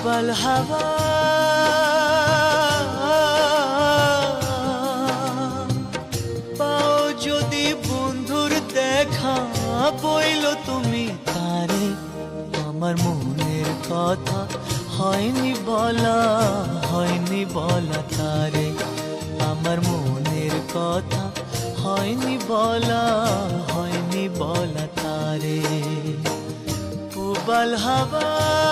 পুবাল হাওয়া পাও যদি বন্ধুর দেখা বইল তুমি তারে আমার মনের কথা হয়নি বলা তারে আমার মনের কথা হয়নি বলা তারে পুবাল হাওয়া